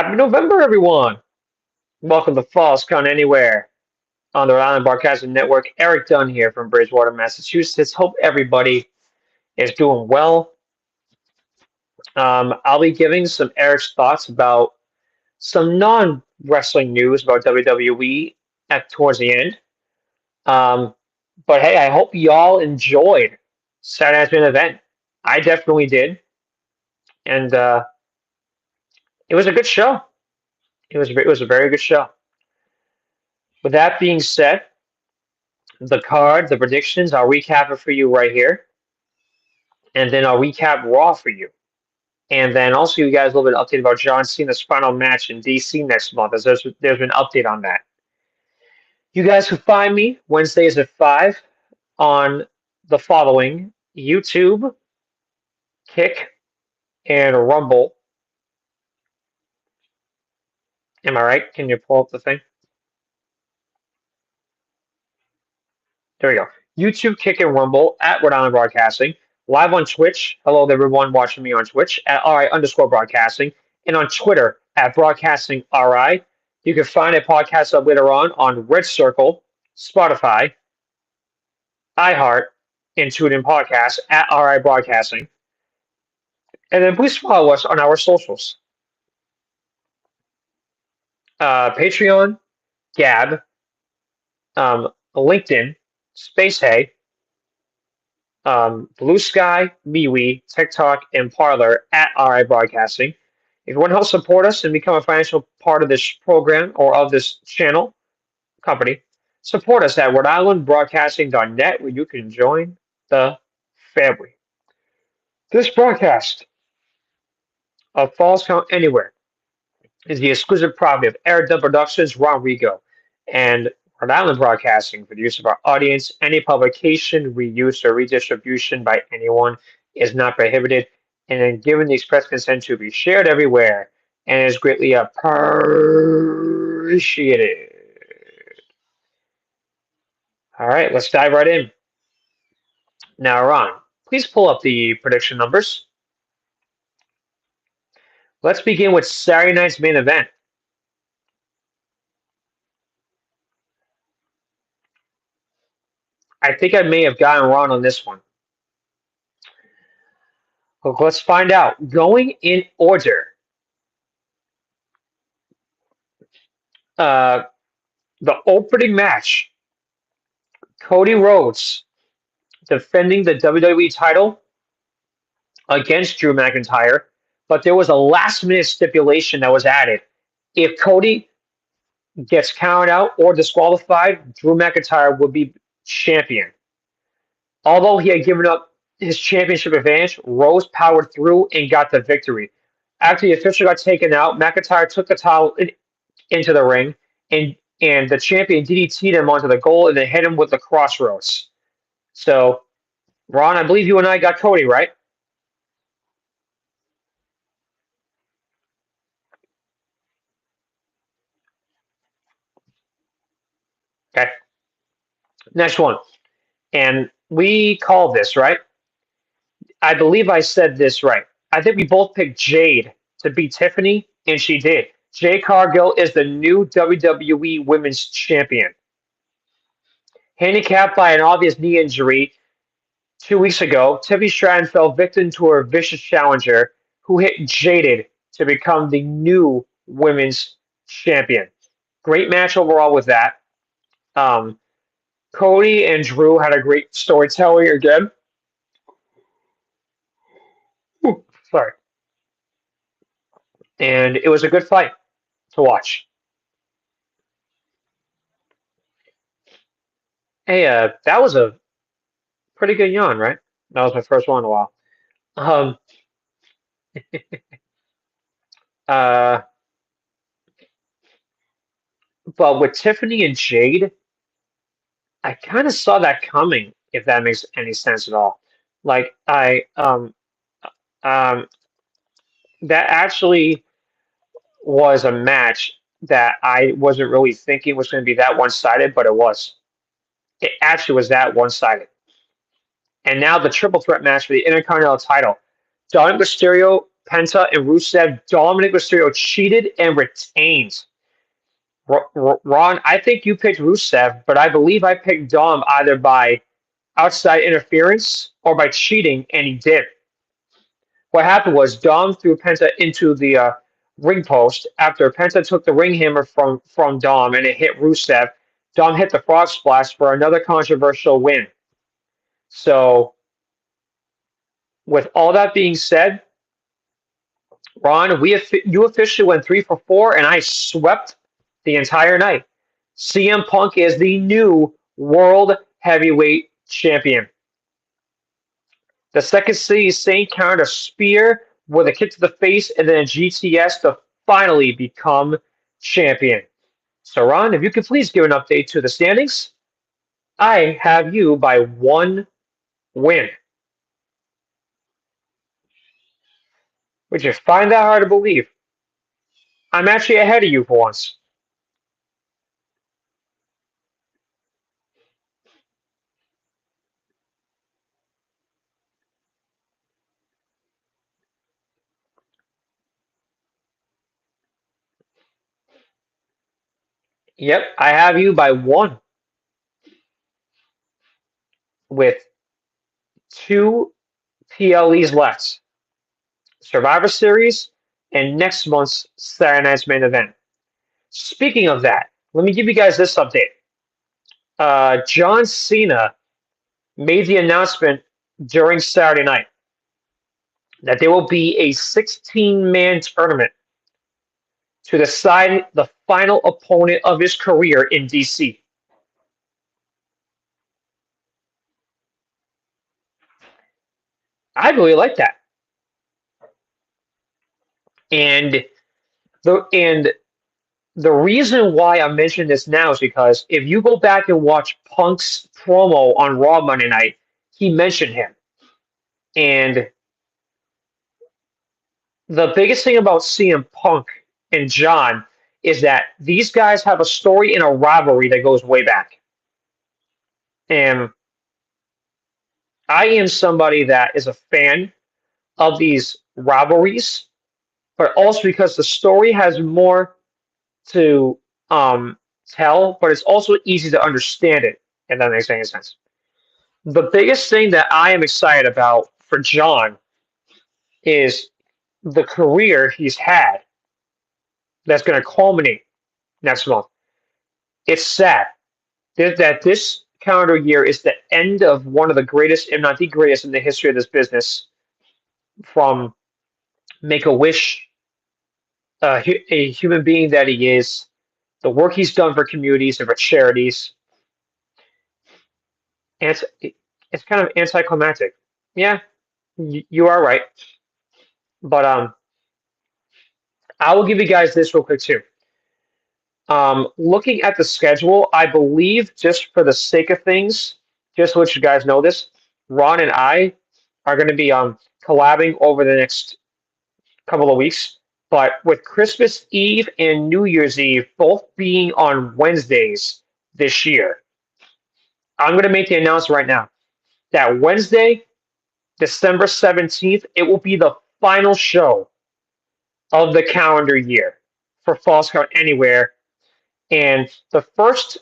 Happy November, everyone! Welcome to Falls Count Anywhere on the Rhode Island Broadcasting Network. Erik Dunn here from Bridgewater, Massachusetts. Hope everybody is doing well. I'll be giving some Erik's thoughts about some non-wrestling news about WWE towards the end. Um, but hey, I hope y'all enjoyed Saturday's main event. I definitely did, and it was a good show. It was a very good show. With that being said, the card, the predictions, I'll recap it for you right here. And then I'll recap Raw for you. And then also you guys a little bit update about John Cena's final match in DC next month, as there's been an update on that. You guys can find me Wednesdays at 5 on the following: YouTube, Kick, and Rumble. Am I right? Can you pull up the thing? There we go. YouTube, Kick, and Rumble at Rhode Island Broadcasting. Live on Twitch. Hello to everyone watching me on Twitch at RI_broadcasting. And on Twitter at Broadcasting RI. You can find a podcast up later on Red Circle, Spotify, iHeart, and TuneIn Podcasts at RI Broadcasting. And then please follow us on our socials. Patreon, Gab, LinkedIn, Space Hay, Blue Sky, MeWe, TikTok, and Parler at RI Broadcasting. If you want to help support us and become a financial part of this program or of this channel company, support us at rhodeislandbroadcasting.net, where you can join the family. This broadcast of Falls Count Anywhere is the exclusive property of Erik Dunn Productions, Ron Rigo, and Rhode Island Broadcasting. For the use of our audience, any publication, reuse, or redistribution by anyone is not prohibited, and then given the express consent to be shared everywhere, and is greatly appreciated. All right, let's dive right in. Now, Ron, please pull up the prediction numbers. Let's begin with Saturday night's main event. I think I may have gotten wrong on this one. But let's find out. Going in order. The opening match. Cody Rhodes defending the WWE title against Drew McIntyre. But there was a last-minute stipulation that was added. If Cody gets counted out or disqualified, Drew McIntyre would be champion. Although he had given up his championship advantage, Rose powered through and got the victory. After the official got taken out, McIntyre took the title into the ring, and the champion DDT'd him onto the goal and then hit him with the crossroads. So, Ron, I believe you and I got Cody, right? Okay. Next one. And we call this, right? I believe I said this right. I think we both picked Jade to beat Tiffany, and she did. Jade Cargill is the new WWE Women's Champion. Handicapped by an obvious knee injury 2 weeks ago, Tiffany Stratton fell victim to her vicious challenger, who hit Jaded to become the new Women's Champion. Great match overall with that. Cody and Drew had a great storytelling again. Ooh, sorry. And it was a good fight to watch. Hey, that was a pretty good yawn, right? That was my first one in a while. Um, uh, but with Tiffany and Jade, I kind of saw that coming, if that makes any sense at all. Like um, that actually was a match that I wasn't really thinking was going to be that one-sided, but it was. It actually was that one-sided. And now the triple threat match for the Intercontinental title. Dominic Mysterio, Penta and Rusev, Dominic Mysterio cheated and retained. Ron, I think you picked Rusev, but I believe I picked Dom either by outside interference or by cheating, and he did. What happened was Dom threw Penta into the ring post after Penta took the ring hammer from Dom and it hit Rusev. Dom hit the frog splash for another controversial win. So, with all that being said, Ron, you officially went 3 for 4, and I swept the entire night. CM Punk is the new World Heavyweight Champion. The second city Saint countered a spear with a kick to the face and then a GTS to finally become champion. So, Ron, if you could please give an update to the standings. I have you by 1 win. Would you find that hard to believe? I'm actually ahead of you for once. Yep, I have you by 1 with 2 PLEs left. Survivor Series and next month's Saturday Night's main event. Speaking of that, let me give you guys this update. John Cena made the announcement during Saturday night that there will be a 16-man tournament to decide the final opponent of his career in DC. I really like that. And the reason why I'm mentioning this now is because if you go back and watch Punk's promo on Raw Monday night, he mentioned him. And the biggest thing about CM Punk and John is that these guys have a story and a rivalry that goes way back. And I am somebody that is a fan of these rivalries, but also because the story has more to tell, but it's also easy to understand it, if that makes any sense. The biggest thing that I am excited about for John is the career he's had that's going to culminate next month. It's sad that this calendar year is the end of one of the greatest, if not the greatest, in the history of this business. From Make a Wish, a human being that he is, the work he's done for communities and for charities, and it's kind of anticlimactic. Yeah, you are right, but I will give you guys this real quick too. Looking at the schedule, I believe, just for the sake of things, just to let you guys know this, Ron and I are going to be collabing over the next couple of weeks. But with Christmas Eve and New Year's Eve both being on Wednesdays this year, I'm going to make the announcement right now that Wednesday, December 17th, it will be the final show of the calendar year for Falls Count Anywhere. And the first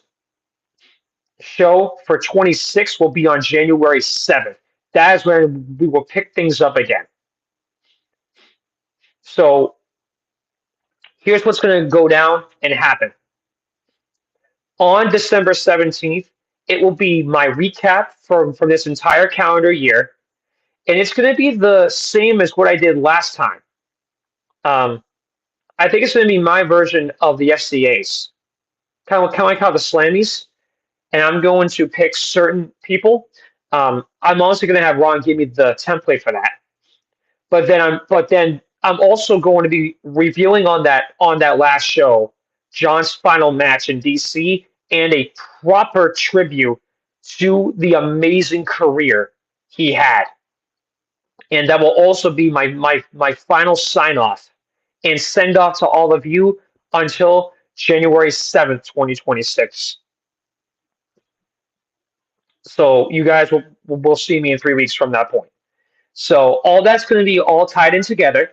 show for 26 will be on January 7th. That is when we will pick things up again. So here's what's going to go down and happen. On December 17th, it will be my recap from this entire calendar year. And it's going to be the same as what I did last time. I think it's going to be my version of the FCAs, kind of like how the Slammies. And I'm going to pick certain people. I'm also going to have Ron give me the template for that. But then I'm also going to be reviewing on that last show John's final match in DC and a proper tribute to the amazing career he had. And that will also be my final sign off and send off to all of you until January 7th, 2026. So you guys will see me in 3 weeks from that point. So all that's going to be all tied in together.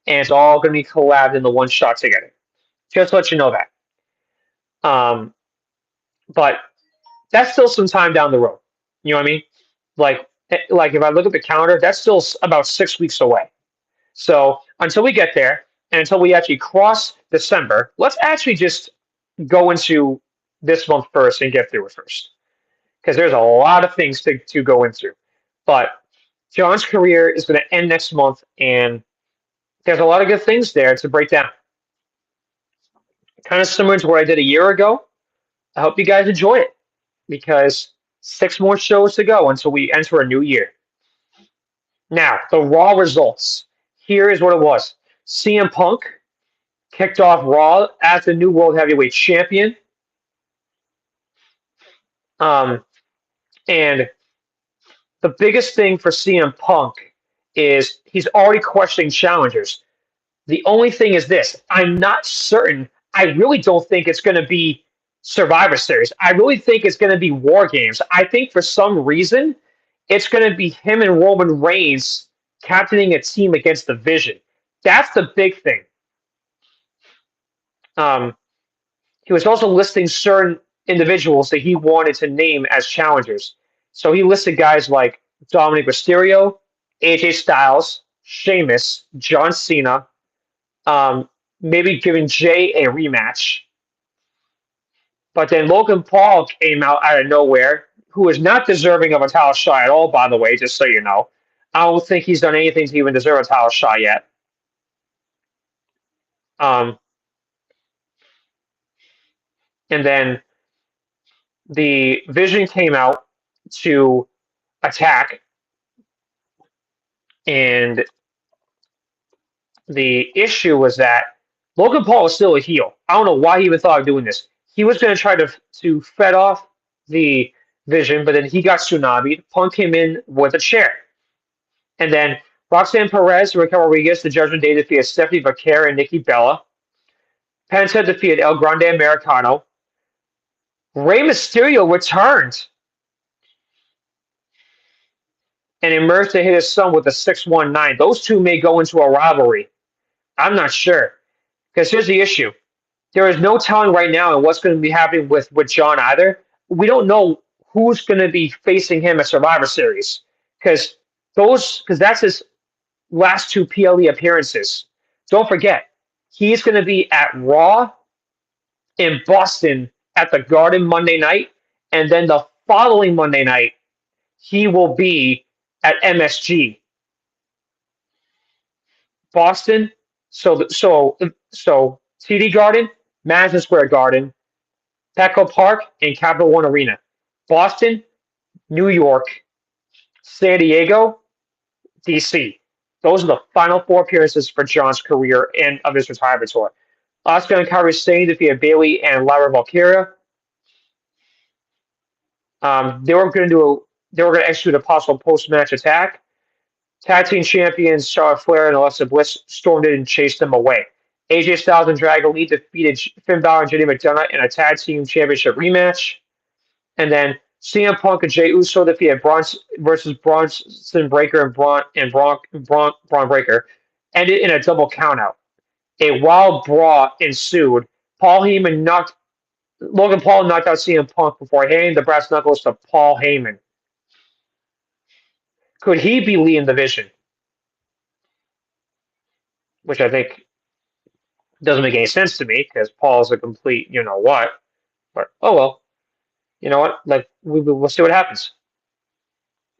and it's all going to be collabed in the one shot together. Just to let you know that. Um, but that's still some time down the road. You know what I mean? Like if I look at the calendar, that's still about 6 weeks away. So until we get there, and until we actually cross December, let's actually just go into this month first and get through it first, because there's a lot of things to go into. But John's career is going to end next month, and there's a lot of good things there to break down. Kind of similar to what I did a year ago. I hope you guys enjoy it, because 6 more shows to go until we enter a new year. Now, the Raw results. Here is what it was. CM Punk kicked off Raw as the new World Heavyweight Champion. Um, and the biggest thing for CM Punk is he's already questioning challengers. The only thing is this: I'm not certain. I really don't think it's going to be Survivor Series. I really think it's going to be War Games. I think for some reason it's going to be him and Roman Reigns captaining a team against the Vision. That's the big thing. Um, he was also listing certain individuals that he wanted to name as challengers. So he listed guys like Dominic Mysterio, AJ Styles, Sheamus, John Cena, maybe giving Jay a rematch. But then Logan Paul came out of nowhere, who is not deserving of a title shot at all, by the way, just so you know. I don't think he's done anything to even deserve a title shot yet. Um, and then the Vision came out to attack, and the issue was that Logan Paul was still a heel. I don't know why he even thought of doing this. He was going to try to fed off the Vision, but then he got tsunami'd. Punk came in with a chair. And then Roxanne Perez, Raquel Rodriguez, the Judgment Day defeated Stephanie Vaquer and Nikki Bella. Penta defeated El Grande Americano. Rey Mysterio returned and emerged to hit his son with a 619. Those two may go into a rivalry. I'm not sure. Because here's the issue. There is no telling right now and what's going to be happening with John either. We don't know who's going to be facing him at Survivor Series. Because that's his last two PLE appearances. Don't forget, he's going to be at Raw in Boston at the Garden Monday night, and then the following Monday night, he will be at MSG. Boston, so TD Garden, Madison Square Garden, Petco Park, and Capital One Arena. Boston, New York, San Diego, DC. Those are the final 4 appearances for John's career and of his retirement tour. Asuka and Kairi Sane defeated Bayley and Lyra Valkyria. They were going to execute a possible post-match attack. Tag team champions Charlotte Flair and Alexa Bliss stormed in and chased them away. AJ Styles and Dragon Lee defeated Finn Balor and Jenny McDonough in a tag team championship rematch. And then CM Punk and Jey Uso defeated Bronson Breaker and Braun Breaker, ended in a double countout. A wild brawl ensued. Logan Paul knocked out CM Punk before handing the brass knuckles to Paul Heyman. Could he be leading the Vision? Which I think doesn't make any sense to me, because Paul's a complete you know what. But oh well. You know what? Like we'll see what happens.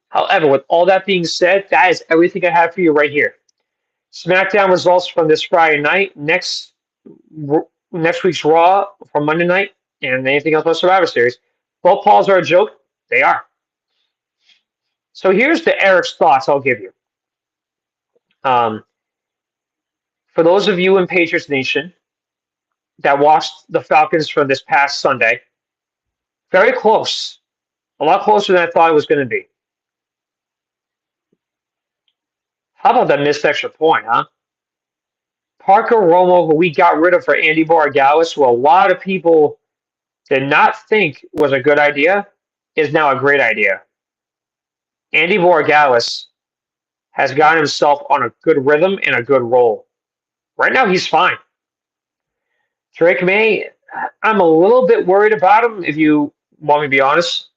However, with all that being said, that is everything I have for you right here. SmackDown results from this Friday night. Next week's Raw from Monday night, and anything else about Survivor Series. Both Pauls are a joke. They are. So here's the Erik's thoughts I'll give you. For those of you in Patriots Nation that watched the Falcons from this past Sunday, very close. A lot closer than I thought it was going to be. How about that missed extra point, huh? Parker Romo, who we got rid of for Andy Borregales, who a lot of people did not think was a good idea, is now a great idea. Andy Borregales has gotten himself on a good rhythm and a good roll. Right now, he's fine. Drake May, I'm a little bit worried about him, if you want me to be honest.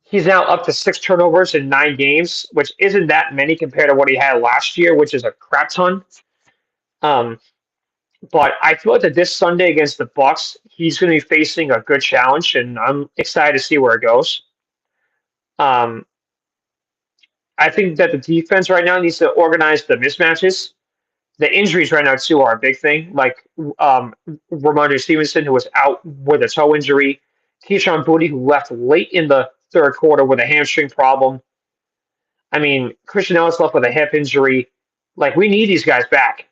He's now up to 6 turnovers in 9 games, which isn't that many compared to what he had last year, which is a crap ton. Um, but I feel like that this Sunday against the Bucks, he's going to be facing a good challenge, and I'm excited to see where it goes. Um, I think that the defense right now needs to organize the mismatches. The injuries right now too are a big thing. Like Ramondre Stevenson, who was out with a toe injury, Keyshawn Booty, who left late in the third quarter with a hamstring problem. I mean, Christian Ellis left with a hip injury. Like, we need these guys back.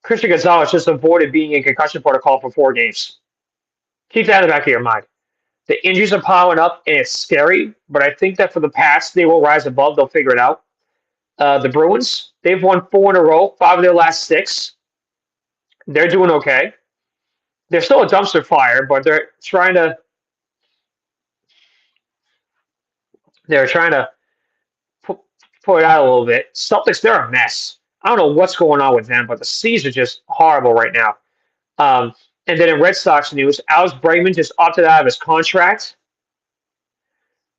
Christian Gonzalez just avoided being in concussion protocol for 4 games. Keep that in the back of your mind. The injuries are piling up, and it's scary, but I think that for the Pats, they will rise above. They'll figure it out. The Bruins, they've won 4 in a row, 5 of their last 6. They're doing okay. They're still a dumpster fire, but they're trying to put it out a little bit. Celtics, they're a mess. I don't know what's going on with them, but the C's are just horrible right now. Um, and then in Red Sox news, Alex Bregman just opted out of his contract.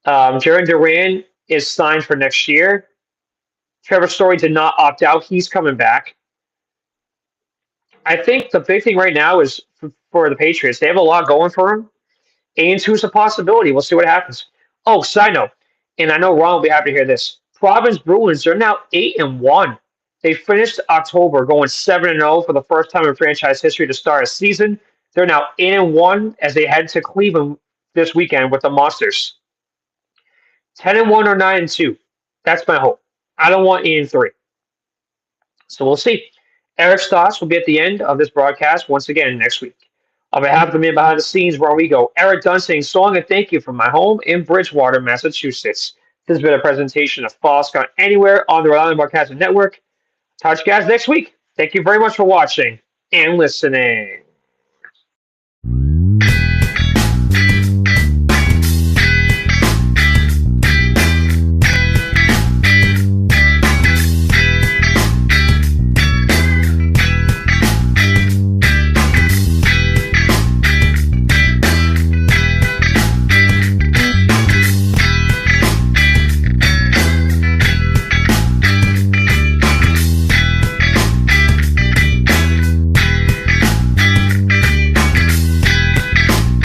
Jaron Duran is signed for next year. Trevor Story did not opt out. He's coming back. I think the big thing right now is for the Patriots. They have a lot going for them. A&2 is a possibility. We'll see what happens. Oh, side note, and I know Ron will be happy to hear this. Providence Bruins are now 8-1. They finished October going 7-0 for the first time in franchise history to start a season. They're now 8-1 as they head to Cleveland this weekend with the Monsters. 10-1 or 9-2. That's my hope. I don't want 8-3. So we'll see. Erik's Thoughts will be at the end of this broadcast once again next week. On behalf of the man behind the scenes, where we go, Erik Dunn saying so long and thank you from my home in Bridgewater, Massachusetts. This has been a presentation of False Count Anywhere on the Rhode Island Broadcasting Network. Talk to you guys next week. Thank you very much for watching and listening.